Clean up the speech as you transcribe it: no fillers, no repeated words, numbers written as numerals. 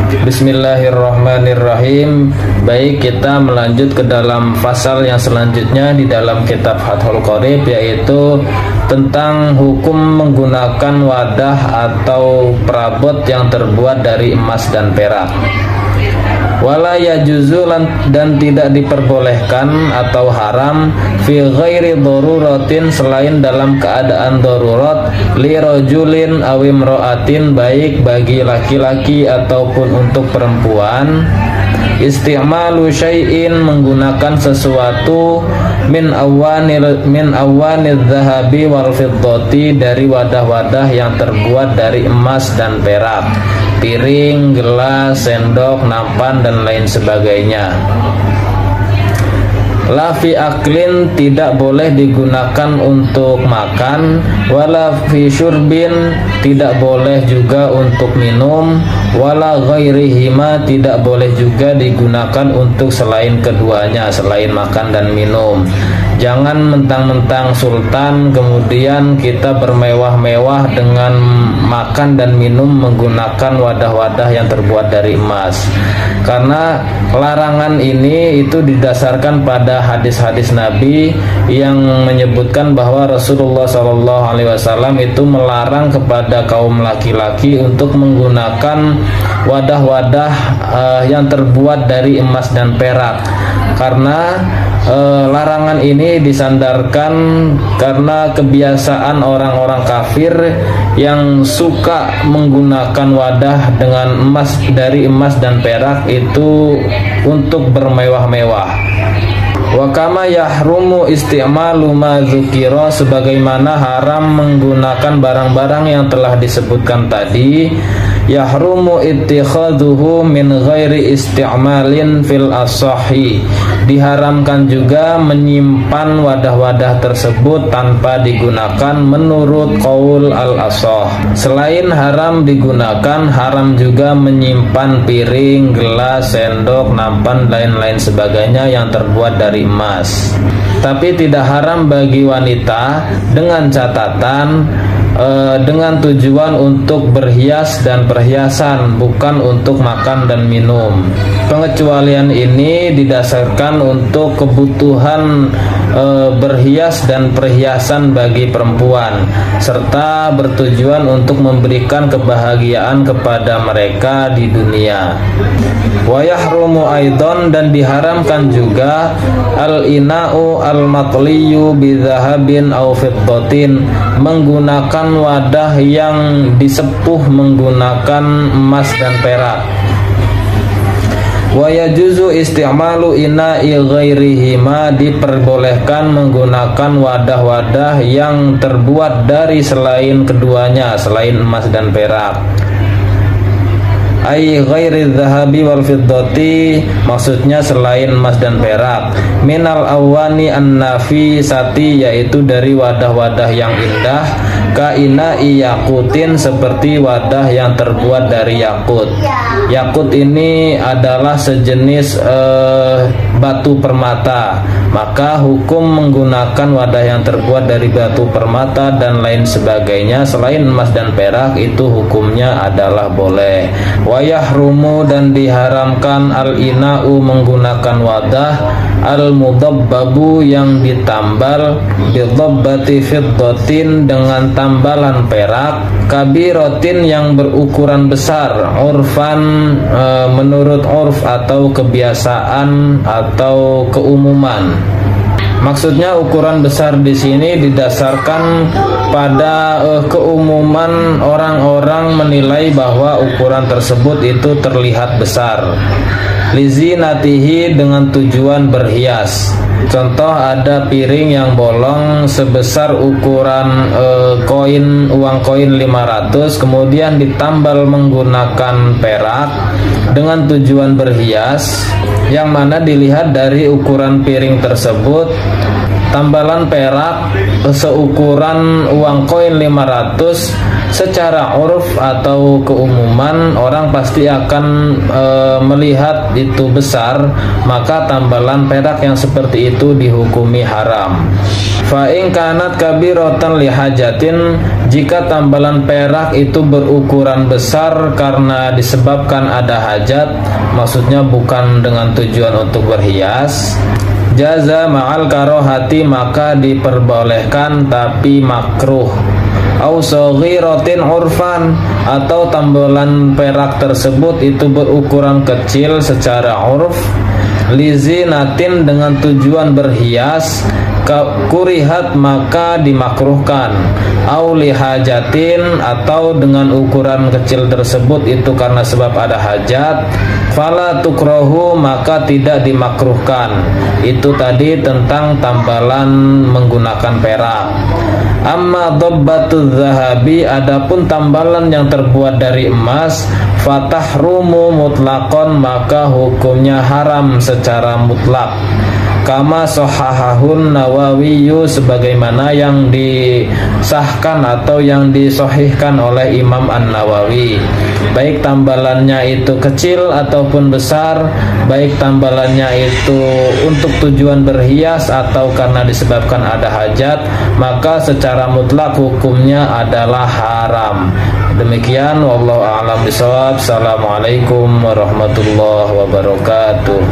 Bismillahirrahmanirrahim. Baik, kita melanjut ke dalam pasal yang selanjutnya di dalam kitab Fathul Qorib, yaitu tentang hukum menggunakan wadah atau perabot yang terbuat dari emas dan perak. Wala yajuzu, dan tidak diperbolehkan atau haram fi ghairi daruratin, selain dalam keadaan darurat, li rajulin aw imra'atin, baik bagi laki-laki ataupun untuk perempuan, isti'malu syai'in, menggunakan sesuatu, min awanil dhahabi wal fiddati, dari wadah-wadah yang terbuat dari emas dan perak, piring, gelas, sendok, nampan, dan lain sebagainya. La fi aklin, tidak boleh digunakan untuk makan, wala fi syurbin, tidak boleh juga untuk minum, wala ghairihima, tidak boleh juga digunakan untuk selain keduanya, selain makan dan minum. Jangan mentang-mentang sultan kemudian kita bermewah-mewah dengan makan dan minum menggunakan wadah-wadah yang terbuat dari emas. Karena larangan ini itu didasarkan pada hadis-hadis Nabi yang menyebutkan bahwa Rasulullah SAW itu melarang kepada kaum laki-laki untuk menggunakan wadah-wadah yang terbuat dari emas dan perak. Karena larangan ini disandarkan karena kebiasaan orang-orang kafir yang suka menggunakan wadah dengan dari emas dan perak itu untuk bermewah-mewah. Wa kama yahrumu isti'malu ma dzukira, sebagaimana haram menggunakan barang-barang yang telah disebutkan tadi. Yahrumu ittikhadhuhu min ghairi isti'malin fil asahi, diharamkan juga menyimpan wadah-wadah tersebut tanpa digunakan menurut qaul al-asah. Selain haram digunakan, haram juga menyimpan piring, gelas, sendok, nampan, lain-lain sebagainya yang terbuat dari emas. Tapi tidak haram bagi wanita dengan catatan dengan tujuan untuk berhias dan perhiasan, bukan untuk makan dan minum. Pengecualian ini didasarkan untuk kebutuhan berhias dan perhiasan bagi perempuan, serta bertujuan untuk memberikan kebahagiaan kepada mereka di dunia. Wa yahrumu aidon, dan diharamkan juga al-ina'u al-matliyu bidzahabin aw fiddatin, menggunakan wadah yang disepuh menggunakan emas dan perak. Wa yajuzu isti'malu ina'i ghairihima, diperbolehkan menggunakan wadah-wadah yang terbuat dari selain keduanya, selain emas dan perak. Ai ghairi dzahabi wal fiddati, maksudnya selain emas dan perak. Minal awani an-nafisati, yaitu dari wadah-wadah yang indah. Kaina'i yakutin, seperti wadah yang terbuat dari yakut. Yakut ini adalah sejenis batu permata. Maka hukum menggunakan wadah yang terbuat dari batu permata dan lain sebagainya selain emas dan perak itu hukumnya adalah boleh. Wa yahrumu, dan diharamkan al-ina'u, menggunakan wadah al-mudabbabu, yang ditambal bidabbati fiddatin, dengan tambalan perak, kabiratin, yang berukuran besar, urfan, menurut urf atau kebiasaan atau keumuman. Maksudnya ukuran besar di sini didasarkan pada keumuman orang-orang menilai bahwa ukuran tersebut itu terlihat besar. Lizinatihi, dengan tujuan berhias. Contoh, ada piring yang bolong sebesar ukuran uang koin 500, kemudian ditambal menggunakan perak dengan tujuan berhias, yang mana dilihat dari ukuran piring tersebut tambalan perak seukuran uang koin 500 secara uruf atau keumuman orang pasti akan melihat itu besar, maka tambalan perak yang seperti itu dihukumi haram. Fa in kanat kabiratan lihajatin, jika tambalan perak itu berukuran besar karena disebabkan ada hajat, maksudnya bukan dengan tujuan untuk berhias, jaza ma'al karohati, maka diperbolehkan tapi makruh. Au saghiratin urfan, atau tambalan perak tersebut itu berukuran kecil secara urf, lizinatin, dengan tujuan berhias, kurihat, maka dimakruhkan. Au lihajatin, atau dengan ukuran kecil tersebut itu karena sebab ada hajat, fala tukrahu, maka tidak dimakruhkan. Itu tadi tentang tambalan menggunakan perak. Amma dhabbatu zahabi, adapun tambalan yang terbuat dari emas, fatahrumu mutlaqan, maka hukumnya haram secara mutlak. Kama sahahahun Nawawiyu, sebagaimana yang disahkan atau yang disahihkan oleh Imam An-Nawawi. Baik tambalannya itu kecil ataupun besar, baik tambalannya itu untuk tujuan berhias atau karena disebabkan ada hajat, maka secara mutlak hukumnya adalah haram. Demikian, wallahu a'lam bishawab. Assalamualaikum warahmatullahi wabarakatuh.